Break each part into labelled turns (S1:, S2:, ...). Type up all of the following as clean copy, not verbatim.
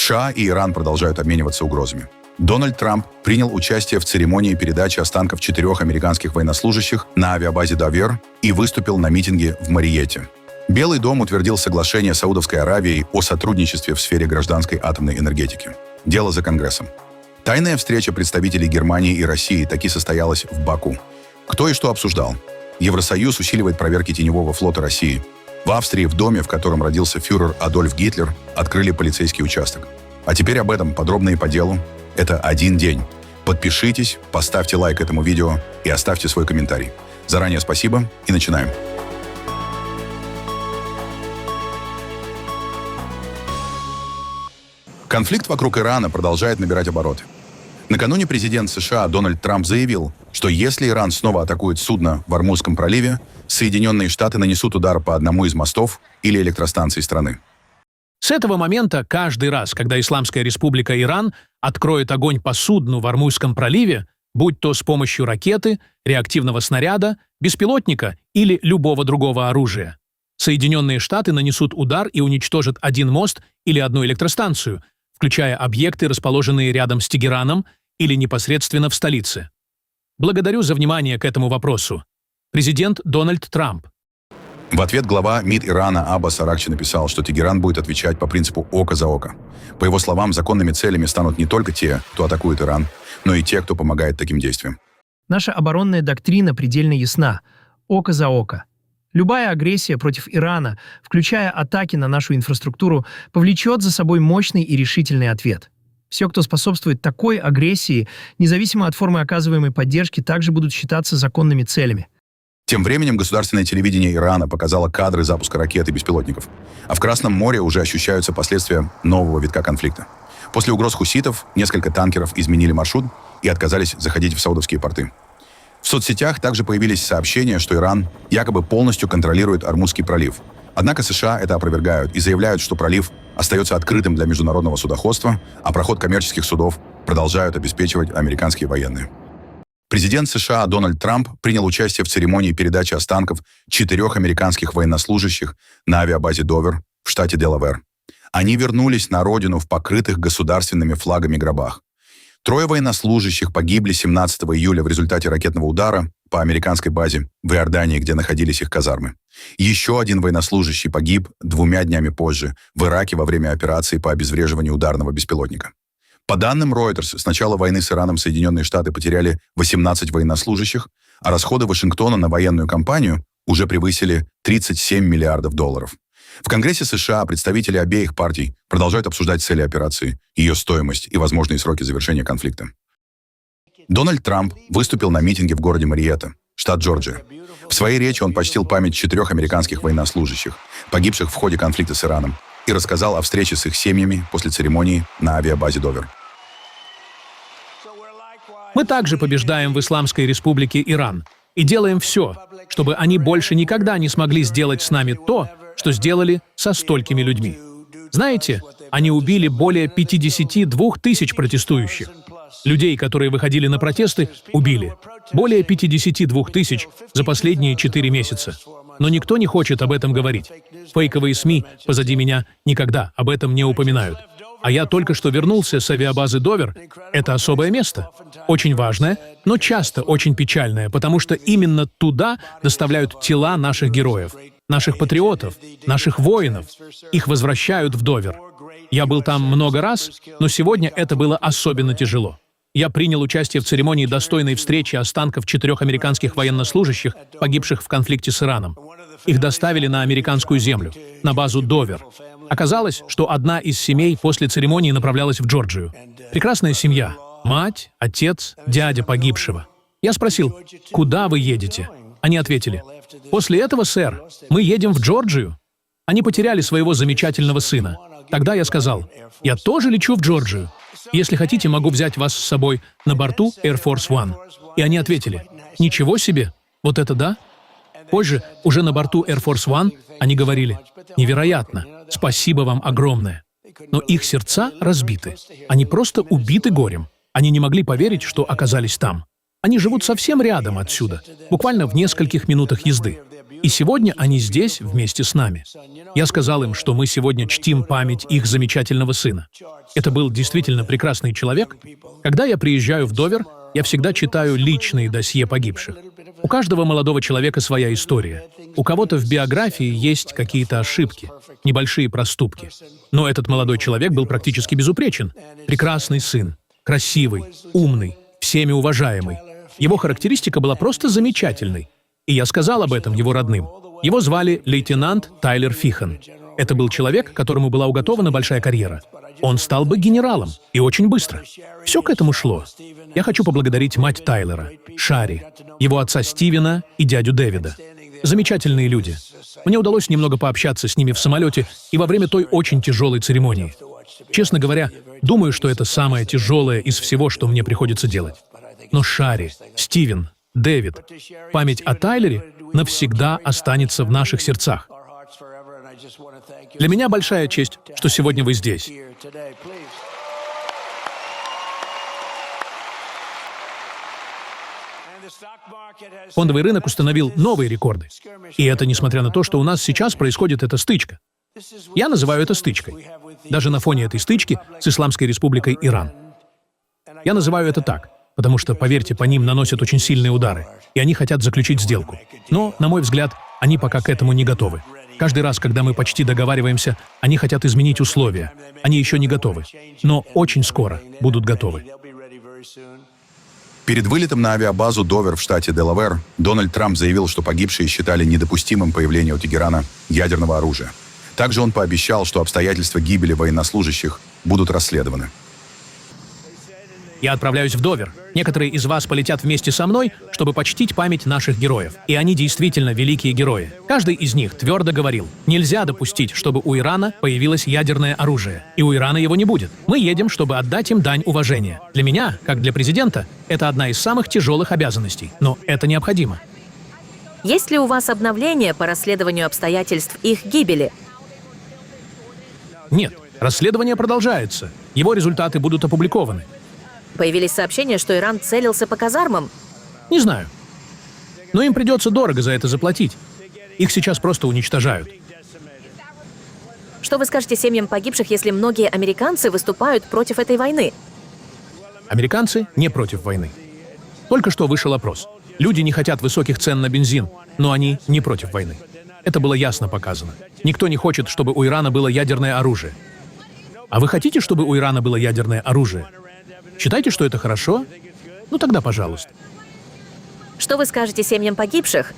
S1: США и Иран продолжают обмениваться угрозами. Дональд Трамп принял участие в церемонии передачи останков 4 американских военнослужащих на авиабазе Довер и выступил на митинге в Мариете. Белый дом утвердил соглашение с Саудовской Аравией о сотрудничестве в сфере гражданской атомной энергетики. Дело за Конгрессом. Тайная встреча представителей Германии и России таки состоялась в Баку. Кто и что обсуждал? Евросоюз усиливает проверки теневого флота России. В Австрии, в доме, в котором родился фюрер Адольф Гитлер, открыли полицейский участок. А теперь об этом подробно и по делу. Это один день. Подпишитесь, поставьте лайк этому видео и оставьте свой комментарий. Заранее спасибо и начинаем. Конфликт вокруг Ирана продолжает набирать обороты. Накануне президент США Дональд Трамп заявил, что если Иран снова атакует судно в Ормузском проливе, Соединенные Штаты нанесут удар по одному из мостов или электростанций страны.
S2: С этого момента каждый раз, когда Исламская Республика Иран откроет огонь по судну в Ормузском проливе, будь то с помощью ракеты, реактивного снаряда, беспилотника или любого другого оружия, Соединенные Штаты нанесут удар и уничтожат один мост или одну электростанцию, включая объекты, расположенные рядом с Тегераном или непосредственно в столице. Благодарю за внимание к этому вопросу. Президент Дональд Трамп.
S1: В ответ глава МИД Ирана Аббас Аракчи написал, что Тегеран будет отвечать по принципу «око за око». По его словам, законными целями станут не только те, кто атакует Иран, но и те, кто помогает таким действиям.
S3: Наша оборонная доктрина предельно ясна. Око за око. Любая агрессия против Ирана, включая атаки на нашу инфраструктуру, повлечет за собой мощный и решительный ответ. Все, кто способствует такой агрессии, независимо от формы оказываемой поддержки, также будут считаться законными целями.
S1: Тем временем государственное телевидение Ирана показало кадры запуска ракет и беспилотников. А в Красном море уже ощущаются последствия нового витка конфликта. После угроз хуситов несколько танкеров изменили маршрут и отказались заходить в саудовские порты. В соцсетях также появились сообщения, что Иран якобы полностью контролирует Ормузский пролив. Однако США это опровергают и заявляют, что пролив остается открытым для международного судоходства, а проход коммерческих судов продолжают обеспечивать американские военные. Президент США Дональд Трамп принял участие в церемонии передачи останков 4 американских военнослужащих на авиабазе Довер в штате Делавэр. Они вернулись на родину в покрытых государственными флагами гробах. 3 военнослужащих погибли 17 июля в результате ракетного удара по американской базе в Иордании, где находились их казармы. Еще один военнослужащий погиб 2 днями позже в Ираке во время операции по обезвреживанию ударного беспилотника. По данным Reuters, с начала войны с Ираном Соединенные Штаты потеряли 18 военнослужащих, а расходы Вашингтона на военную кампанию уже превысили $37 миллиардов. В Конгрессе США представители обеих партий продолжают обсуждать цели операции, ее стоимость и возможные сроки завершения конфликта. Дональд Трамп выступил на митинге в городе Мариета, штат Джорджия. В своей речи он почтил память 4 американских военнослужащих, погибших в ходе конфликта с Ираном, и рассказал о встрече с их семьями после церемонии на авиабазе Довер.
S2: Мы также побеждаем в Исламской Республике Иран и делаем все, чтобы они больше никогда не смогли сделать с нами то, что сделали со столькими людьми. Знаете, они убили более 52 тысяч протестующих. Людей, которые выходили на протесты, убили. Более 52 тысяч за последние 4 месяца. Но никто не хочет об этом говорить. Фейковые СМИ позади меня никогда об этом не упоминают. А я только что вернулся с авиабазы Довер. Это особое место. Очень важное, но часто очень печальное, потому что именно туда доставляют тела наших героев, наших патриотов, наших воинов. Их возвращают в Довер. Я был там много раз, но сегодня это было особенно тяжело. Я принял участие в церемонии достойной встречи останков 4 американских военнослужащих, погибших в конфликте с Ираном. Их доставили на американскую землю, на базу Довер. Оказалось, что одна из семей после церемонии направлялась в Джорджию. Прекрасная семья. Мать, отец, дядя погибшего. Я спросил, куда вы едете? Они ответили, после этого, сэр, мы едем в Джорджию. Они потеряли своего замечательного сына. Тогда я сказал, я тоже лечу в Джорджию. Если хотите, могу взять вас с собой на борту Air Force One. И они ответили, ничего себе, вот это да? Позже, уже на борту Air Force One, они говорили, невероятно, спасибо вам огромное. Но их сердца разбиты. Они просто убиты горем. Они не могли поверить, что оказались там. Они живут совсем рядом отсюда, буквально в нескольких минутах езды. И сегодня они здесь вместе с нами. Я сказал им, что мы сегодня чтим память их замечательного сына. Это был действительно прекрасный человек. Когда я приезжаю в Довер, я всегда читаю личные досье погибших. У каждого молодого человека своя история. У кого-то в биографии есть какие-то ошибки, небольшие проступки. Но этот молодой человек был практически безупречен. Прекрасный сын, красивый, умный, всеми уважаемый. Его характеристика была просто замечательной. И я сказал об этом его родным. Его звали лейтенант Тайлер Фихан. Это был человек, которому была уготована большая карьера. Он стал бы генералом, и очень быстро. Все к этому шло. Я хочу поблагодарить мать Тайлера, Шари, его отца Стивена и дядю Дэвида. Замечательные люди. Мне удалось немного пообщаться с ними в самолете и во время той очень тяжелой церемонии. Честно говоря, думаю, что это самое тяжелое из всего, что мне приходится делать. Но Шари, Стивен, Дэвид, память о Тайлере навсегда останется в наших сердцах. Для меня большая честь, что сегодня вы здесь. Фондовый рынок установил новые рекорды. И это несмотря на то, что у нас сейчас происходит эта стычка. Я называю это стычкой. Даже на фоне этой стычки с Исламской Республикой Иран. Я называю это так, потому что, поверьте, по ним наносят очень сильные удары, и они хотят заключить сделку. Но, на мой взгляд, они пока к этому не готовы. Каждый раз, когда мы почти договариваемся, они хотят изменить условия. Они еще не готовы, но очень скоро будут готовы.
S1: Перед вылетом на авиабазу Довер в штате Делавэр Дональд Трамп заявил, что погибшие считали недопустимым появление у Тегерана ядерного оружия. Также он пообещал, что обстоятельства гибели военнослужащих будут расследованы.
S2: Я отправляюсь в Довер. Некоторые из вас полетят вместе со мной, чтобы почтить память наших героев. И они действительно великие герои. Каждый из них твердо говорил, нельзя допустить, чтобы у Ирана появилось ядерное оружие. И у Ирана его не будет. Мы едем, чтобы отдать им дань уважения. Для меня, как для президента, это одна из самых тяжелых обязанностей. Но это необходимо.
S4: Есть ли у вас обновления по расследованию обстоятельств их гибели?
S2: Нет, расследование продолжается. Его результаты будут опубликованы.
S4: Появились сообщения, что Иран целился по казармам.
S2: Не знаю. Но им придется дорого за это заплатить. Их сейчас просто уничтожают.
S4: Что вы скажете семьям погибших, если многие американцы выступают против этой войны?
S2: Американцы не против войны. Только что вышел опрос. Люди не хотят высоких цен на бензин, но они не против войны. Это было ясно показано. Никто не хочет, чтобы у Ирана было ядерное оружие. А вы хотите, чтобы у Ирана было ядерное оружие? Считаете, что это хорошо? Ну тогда пожалуйста.
S4: Что вы скажете семьям погибших?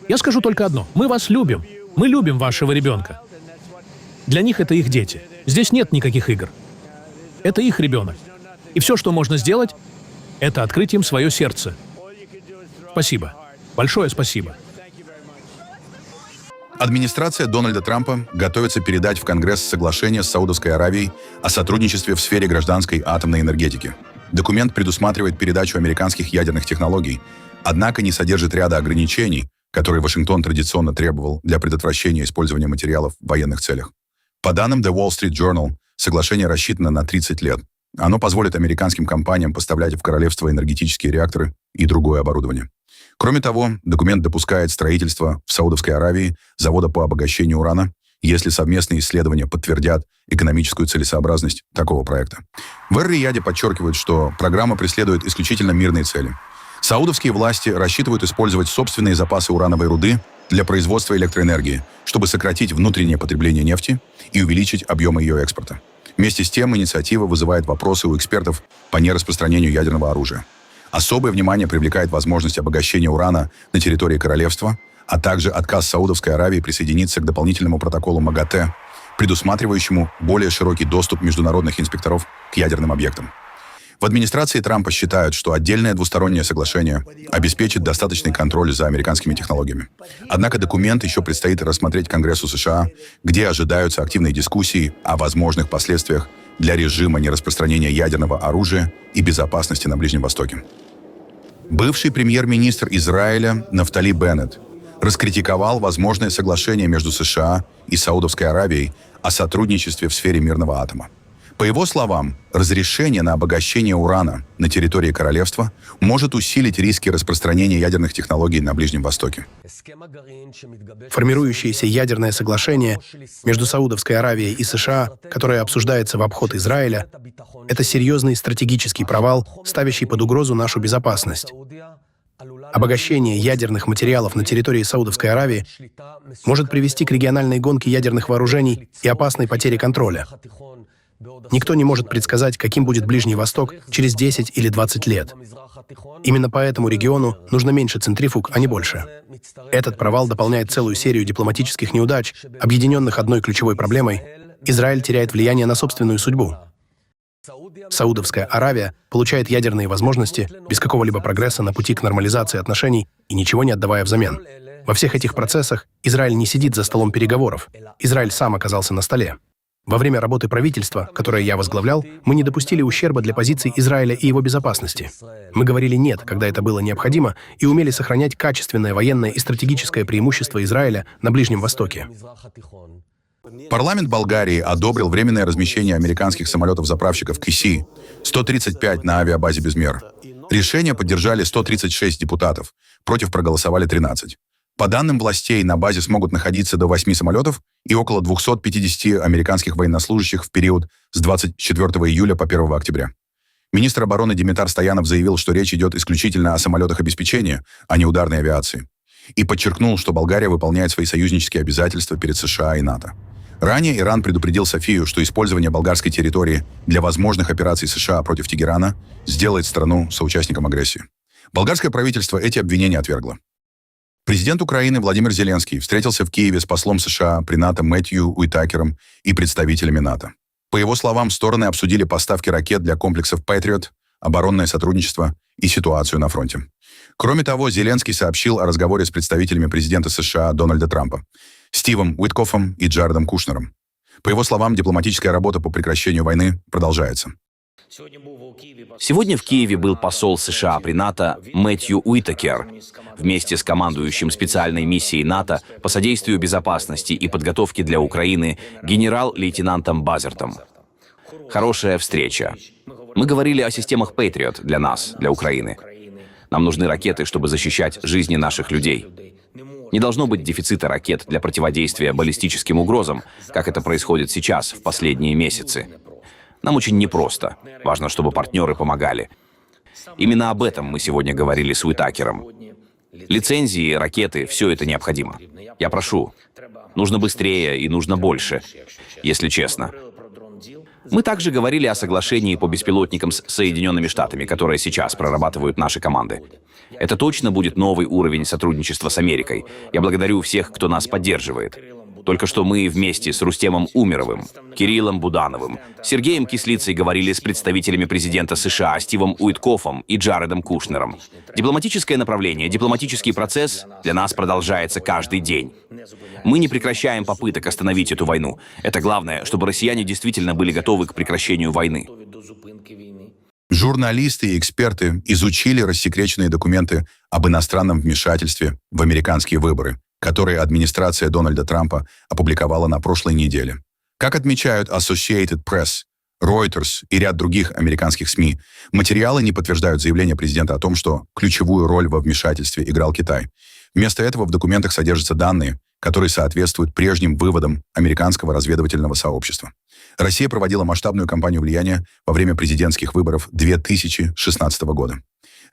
S2: Я скажу только одно. Мы вас любим. Мы любим вашего ребенка. Для них это их дети. Здесь нет никаких игр. Это их ребенок. И все, что можно сделать, это открыть им свое сердце. Спасибо. Большое спасибо.
S1: Администрация Дональда Трампа готовится передать в Конгресс соглашение с Саудовской Аравией о сотрудничестве в сфере гражданской атомной энергетики. Документ предусматривает передачу американских ядерных технологий, однако не содержит ряда ограничений, которые Вашингтон традиционно требовал для предотвращения использования материалов в военных целях. По данным The Wall Street Journal, соглашение рассчитано на 30 лет. Оно позволит американским компаниям поставлять в королевство энергетические реакторы и другое оборудование. Кроме того, документ допускает строительство в Саудовской Аравии завода по обогащению урана, если совместные исследования подтвердят экономическую целесообразность такого проекта. В Эр-Рияде подчеркивают, что программа преследует исключительно мирные цели. Саудовские власти рассчитывают использовать собственные запасы урановой руды для производства электроэнергии, чтобы сократить внутреннее потребление нефти и увеличить объемы ее экспорта. Вместе с тем, инициатива вызывает вопросы у экспертов по нераспространению ядерного оружия. Особое внимание привлекает возможность обогащения урана на территории королевства, а также отказ Саудовской Аравии присоединиться к дополнительному протоколу МАГАТЭ, предусматривающему более широкий доступ международных инспекторов к ядерным объектам. В администрации Трампа считают, что отдельное двустороннее соглашение обеспечит достаточный контроль за американскими технологиями. Однако документ еще предстоит рассмотреть Конгрессу США, где ожидаются активные дискуссии о возможных последствиях для режима нераспространения ядерного оружия и безопасности на Ближнем Востоке. Бывший премьер-министр Израиля Нафтали Беннет раскритиковал возможное соглашение между США и Саудовской Аравией о сотрудничестве в сфере мирного атома. По его словам, разрешение на обогащение урана на территории королевства может усилить риски распространения ядерных технологий на Ближнем Востоке.
S5: Формирующееся ядерное соглашение между Саудовской Аравией и США, которое обсуждается в обход Израиля, это серьезный стратегический провал, ставящий под угрозу нашу безопасность. Обогащение ядерных материалов на территории Саудовской Аравии может привести к региональной гонке ядерных вооружений и опасной потере контроля. Никто не может предсказать, каким будет Ближний Восток через 10 или 20 лет. Именно по этому региону нужно меньше центрифуг, а не больше. Этот провал дополняет целую серию дипломатических неудач, объединенных одной ключевой проблемой — Израиль теряет влияние на собственную судьбу. Саудовская Аравия получает ядерные возможности без какого-либо прогресса на пути к нормализации отношений и ничего не отдавая взамен. Во всех этих процессах Израиль не сидит за столом переговоров. Израиль сам оказался на столе. Во время работы правительства, которое я возглавлял, мы не допустили ущерба для позиций Израиля и его безопасности. Мы говорили «нет», когда это было необходимо, и умели сохранять качественное военное и стратегическое преимущество Израиля на Ближнем Востоке.
S1: Парламент Болгарии одобрил временное размещение американских самолетов-заправщиков КИСИ-135 на авиабазе Безмер. Решение поддержали 136 депутатов, против проголосовали 13. По данным властей, на базе смогут находиться до 8 самолетов и около 250 американских военнослужащих в период с 24 июля по 1 октября. Министр обороны Димитар Стоянов заявил, что речь идет исключительно о самолетах обеспечения, а не ударной авиации. И подчеркнул, что Болгария выполняет свои союзнические обязательства перед США и НАТО. Ранее Иран предупредил Софию, что использование болгарской территории для возможных операций США против Тегерана сделает страну соучастником агрессии. Болгарское правительство эти обвинения отвергло. Президент Украины Владимир Зеленский встретился в Киеве с послом США при НАТО Мэтью Уитакером и представителями НАТО. По его словам, стороны обсудили поставки ракет для комплексов Patriot, оборонное сотрудничество и ситуацию на фронте. Кроме того, Зеленский сообщил о разговоре с представителями президента США Дональда Трампа, Стивом Уиткофом и Джаредом Кушнером. По его словам, дипломатическая работа по прекращению войны продолжается.
S6: Сегодня в Киеве был посол США при НАТО Мэтью Уитакер вместе с командующим специальной миссией НАТО по содействию безопасности и подготовке для Украины генерал-лейтенантом Базертом. Хорошая встреча. Мы говорили о системах Patriot для нас, для Украины. Нам нужны ракеты, чтобы защищать жизни наших людей. Не должно быть дефицита ракет для противодействия баллистическим угрозам, как это происходит сейчас, в последние месяцы. Нам очень непросто. Важно, чтобы партнеры помогали. Именно об этом мы сегодня говорили с Уитакером. Лицензии, ракеты — все это необходимо. Я прошу. Нужно быстрее и нужно больше, если честно. Мы также говорили о соглашении по беспилотникам с Соединенными Штатами, которое сейчас прорабатывают наши команды. Это точно будет новый уровень сотрудничества с Америкой. Я благодарю всех, кто нас поддерживает. Только что мы вместе с Рустемом Умеровым, Кириллом Будановым, Сергеем Кислицей говорили с представителями президента США Стивом Уиткофом и Джаредом Кушнером. Дипломатическое направление, дипломатический процесс для нас продолжается каждый день. Мы не прекращаем попыток остановить эту войну. Это главное, чтобы россияне действительно были готовы к прекращению войны.
S1: Журналисты и эксперты изучили рассекреченные документы об иностранном вмешательстве в американские выборы, которые администрация Дональда Трампа опубликовала на прошлой неделе. Как отмечают Associated Press, Reuters и ряд других американских СМИ, материалы не подтверждают заявление президента о том, что ключевую роль во вмешательстве играл Китай. Вместо этого в документах содержатся данные, которые соответствуют прежним выводам американского разведывательного сообщества. Россия проводила масштабную кампанию влияния во время президентских выборов 2016 года.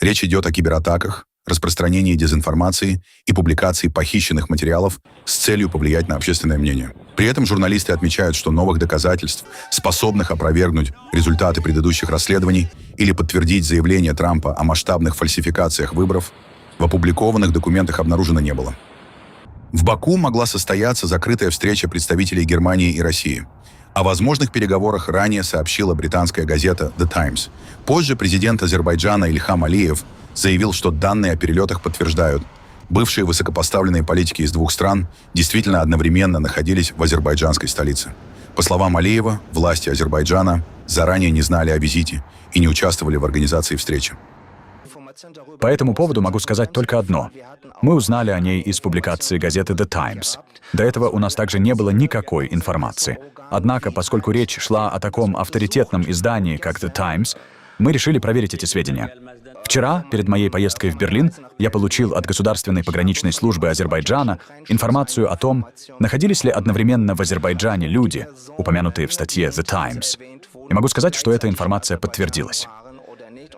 S1: Речь идет о кибератаках, распространении дезинформации и публикации похищенных материалов с целью повлиять на общественное мнение. При этом журналисты отмечают, что новых доказательств, способных опровергнуть результаты предыдущих расследований или подтвердить заявление Трампа о масштабных фальсификациях выборов, в опубликованных документах обнаружено не было. В Баку могла состояться закрытая встреча представителей Германии и России. О возможных переговорах ранее сообщила британская газета The Times. Позже президент Азербайджана Ильхам Алиев заявил, что данные о перелетах подтверждают. Бывшие высокопоставленные политики из двух стран действительно одновременно находились в азербайджанской столице. По словам Алиева, власти Азербайджана заранее не знали о визите и не участвовали в организации встречи.
S7: По этому поводу могу сказать только одно. Мы узнали о ней из публикации газеты The Times. До этого у нас также не было никакой информации. Однако, поскольку речь шла о таком авторитетном издании, как The Times, мы решили проверить эти сведения. Вчера, перед моей поездкой в Берлин, я получил от Государственной пограничной службы Азербайджана информацию о том, находились ли одновременно в Азербайджане люди, упомянутые в статье The Times. И могу сказать, что эта информация подтвердилась.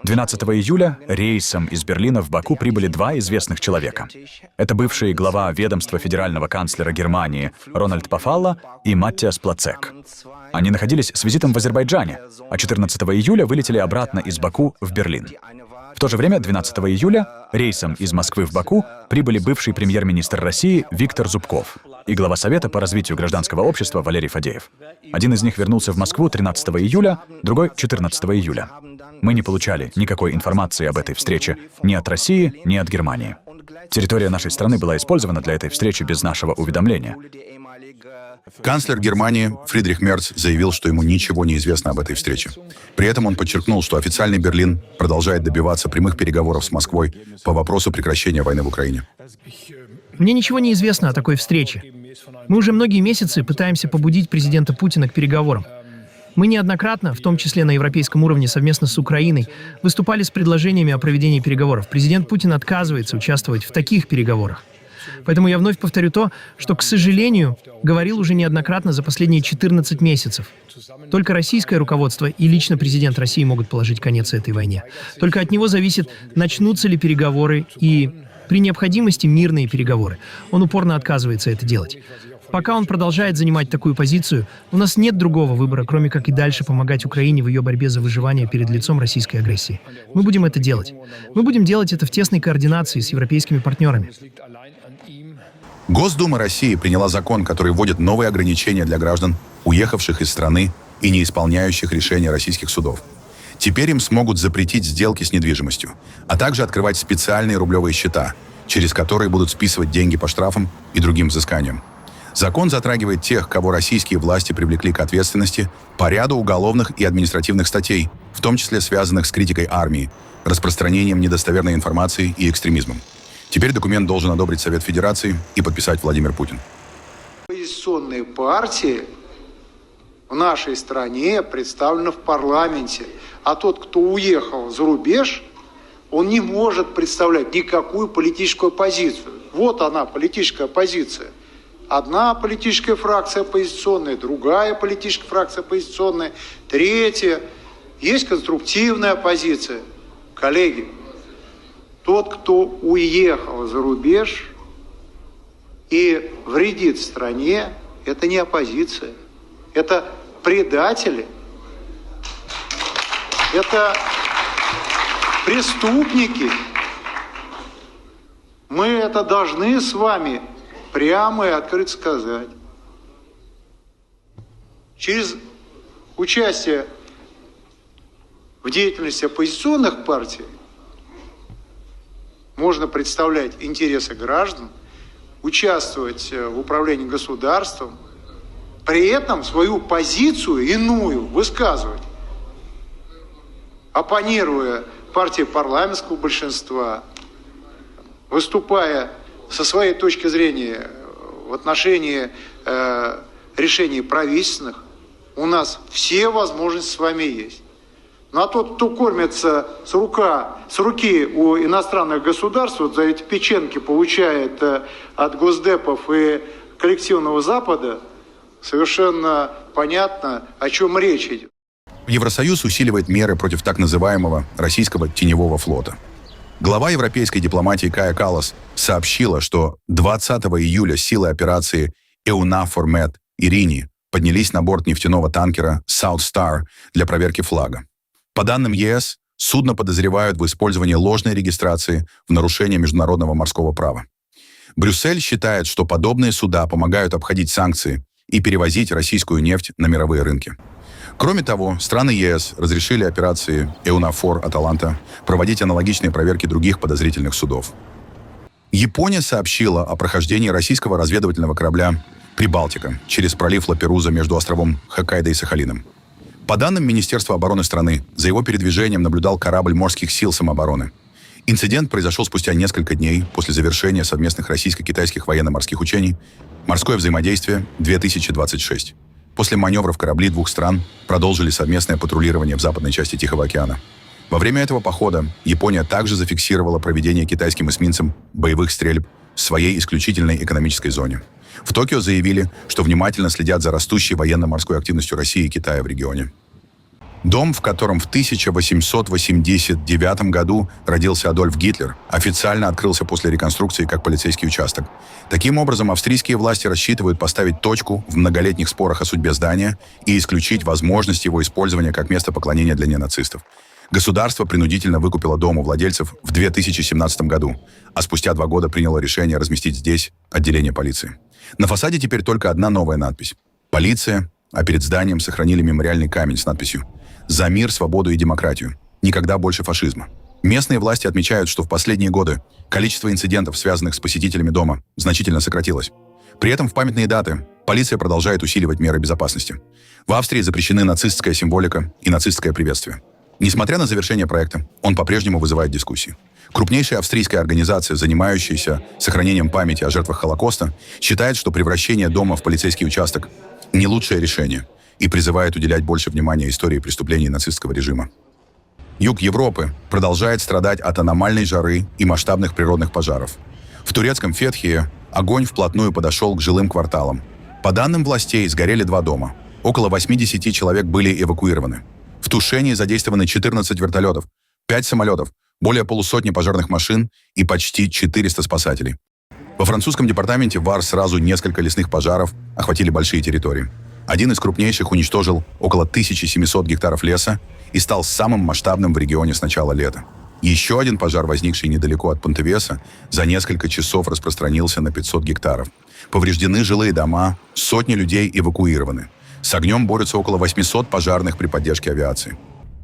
S7: 12 июля рейсом из Берлина в Баку прибыли два известных человека. Это бывший глава ведомства федерального канцлера Германии Рональд Пофалло и Маттиас Плацек. Они находились с визитом в Азербайджане, а 14 июля вылетели обратно из Баку в Берлин. В то же время, 12 июля, рейсом из Москвы в Баку прибыли бывший премьер-министр России Виктор Зубков и глава Совета по развитию гражданского общества Валерий Фадеев. Один из них вернулся в Москву 13 июля, другой — 14 июля. Мы не получали никакой информации об этой встрече ни от России, ни от Германии. Территория нашей страны была использована для этой встречи без нашего уведомления.
S1: Канцлер Германии Фридрих Мерц заявил, что ему ничего не известно об этой встрече. При этом он подчеркнул, что официальный Берлин продолжает добиваться прямых переговоров с Москвой по вопросу прекращения войны в Украине.
S3: Мне ничего не известно о такой встрече. Мы уже многие месяцы пытаемся побудить президента Путина к переговорам. Мы неоднократно, в том числе на европейском уровне совместно с Украиной, выступали с предложениями о проведении переговоров. Президент Путин отказывается участвовать в таких переговорах. Поэтому я вновь повторю то, что, к сожалению, говорил уже неоднократно за последние 14 месяцев. Только российское руководство и лично президент России могут положить конец этой войне. Только от него зависит, начнутся ли переговоры и, при необходимости, мирные переговоры. Он упорно отказывается это делать. Пока он продолжает занимать такую позицию, у нас нет другого выбора, кроме как и дальше помогать Украине в ее борьбе за выживание перед лицом российской агрессии. Мы будем это делать. Мы будем делать это в тесной координации с европейскими партнерами.
S1: Госдума России приняла закон, который вводит новые ограничения для граждан, уехавших из страны и не исполняющих решения российских судов. Теперь им смогут запретить сделки с недвижимостью, а также открывать специальные рублевые счета, через которые будут списывать деньги по штрафам и другим взысканиям. Закон затрагивает тех, кого российские власти привлекли к ответственности по ряду уголовных и административных статей, в том числе связанных с критикой армии, распространением недостоверной информации и экстремизмом. Теперь документ должен одобрить Совет Федерации и подписать Владимир Путин.
S8: Оппозиционные партии в нашей стране представлены в парламенте, а тот, кто уехал за рубеж, он не может представлять никакую политическую позицию. Вот она, политическая позиция. Одна политическая фракция оппозиционная, другая политическая фракция оппозиционная, третья. Есть конструктивная оппозиция. Коллеги, тот, кто уехал за рубеж и вредит стране, это не оппозиция. Это предатели. Это преступники. Мы это должны с вами прямо и открыто сказать. Через участие в деятельности оппозиционных партий можно представлять интересы граждан, участвовать в управлении государством, при этом свою позицию иную высказывать, оппонируя партии парламентского большинства, выступая со своей точки зрения в отношении решений правительственных. У нас все возможности с вами есть. Ну а тот, кто кормится с руки у иностранных государств, вот за эти печенки получает от госдепов и коллективного Запада, совершенно понятно, о чем речь идет.
S1: Евросоюз усиливает меры против так называемого российского теневого флота. Глава европейской дипломатии Кая Каллас сообщила, что 20 июля силы операции EUNAVFOR Med Irini поднялись на борт нефтяного танкера South Star для проверки флага. По данным ЕС, судно подозревают в использовании ложной регистрации в нарушении международного морского права. Брюссель считает, что подобные суда помогают обходить санкции и перевозить российскую нефть на мировые рынки. Кроме того, страны ЕС разрешили операции EUNAVFOR Atalanta проводить аналогичные проверки других подозрительных судов. Япония сообщила о прохождении российского разведывательного корабля «Прибалтика» через пролив Лаперуза между островом Хоккайдо и Сахалином. По данным Министерства обороны страны, за его передвижением наблюдал корабль морских сил самообороны. Инцидент произошел спустя несколько дней после завершения совместных российско-китайских военно-морских учений «Морское взаимодействие-2026». После маневров корабли двух стран продолжили совместное патрулирование в западной части Тихого океана. Во время этого похода Япония также зафиксировала проведение китайским эсминцем боевых стрельб в своей исключительной экономической зоне. В Токио заявили, что внимательно следят за растущей военно-морской активностью России и Китая в регионе. Дом, в котором в 1889 году родился Адольф Гитлер, официально открылся после реконструкции как полицейский участок. Таким образом, австрийские власти рассчитывают поставить точку в многолетних спорах о судьбе здания и исключить возможность его использования как место поклонения для ненацистов. Государство принудительно выкупило дом у владельцев в 2017 году, а спустя 2 года приняло решение разместить здесь отделение полиции. На фасаде теперь только одна новая надпись «Полиция», а перед зданием сохранили мемориальный камень с надписью «За мир, свободу и демократию. Никогда больше фашизма». Местные власти отмечают, что в последние годы количество инцидентов, связанных с посетителями дома, значительно сократилось. При этом в памятные даты полиция продолжает усиливать меры безопасности. В Австрии запрещены нацистская символика и нацистское приветствие. Несмотря на завершение проекта, он по-прежнему вызывает дискуссии. Крупнейшая австрийская организация, занимающаяся сохранением памяти о жертвах Холокоста, считает, что превращение дома в полицейский участок – не лучшее решение и призывает уделять больше внимания истории преступлений нацистского режима. Юг Европы продолжает страдать от аномальной жары и масштабных природных пожаров. В турецком Фетхие огонь вплотную подошел к жилым кварталам. По данным властей, сгорели 2 дома. Около 80 человек были эвакуированы. В тушении задействованы 14 вертолетов, 5 самолетов, более полусотни пожарных машин и почти 400 спасателей. Во французском департаменте Вар сразу несколько лесных пожаров охватили большие территории. Один из крупнейших уничтожил около 1700 гектаров леса и стал самым масштабным в регионе с начала лета. Еще один пожар, возникший недалеко от Понтевеса, за несколько часов распространился на 500 гектаров. Повреждены жилые дома, сотни людей эвакуированы. С огнем борются около 800 пожарных при поддержке авиации.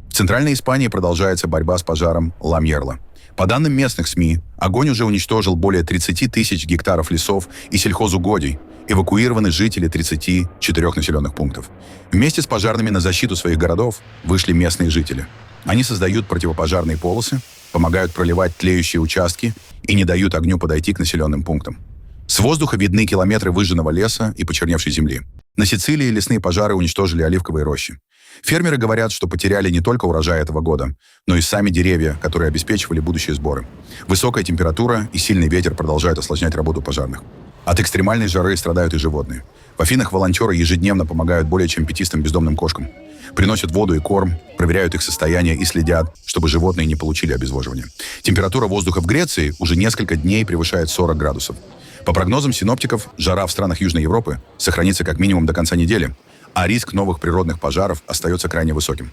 S1: В Центральной Испании продолжается борьба с пожаром Ла-Мьерла. По данным местных СМИ, огонь уже уничтожил более 30 тысяч гектаров лесов и сельхозугодий. Эвакуированы жители 34 населенных пунктов. Вместе с пожарными на защиту своих городов вышли местные жители. Они создают противопожарные полосы, помогают проливать тлеющие участки и не дают огню подойти к населенным пунктам. С воздуха видны километры выжженного леса и почерневшей земли. На Сицилии лесные пожары уничтожили оливковые рощи. Фермеры говорят, что потеряли не только урожай этого года, но и сами деревья, которые обеспечивали будущие сборы. Высокая температура и сильный ветер продолжают осложнять работу пожарных. От экстремальной жары страдают и животные. В Афинах волонтеры ежедневно помогают более чем 500 бездомным кошкам. Приносят воду и корм, проверяют их состояние и следят, чтобы животные не получили обезвоживания. Температура воздуха в Греции уже несколько дней превышает 40 градусов. По прогнозам синоптиков, жара в странах Южной Европы сохранится как минимум до конца недели, а риск новых природных пожаров остается крайне высоким.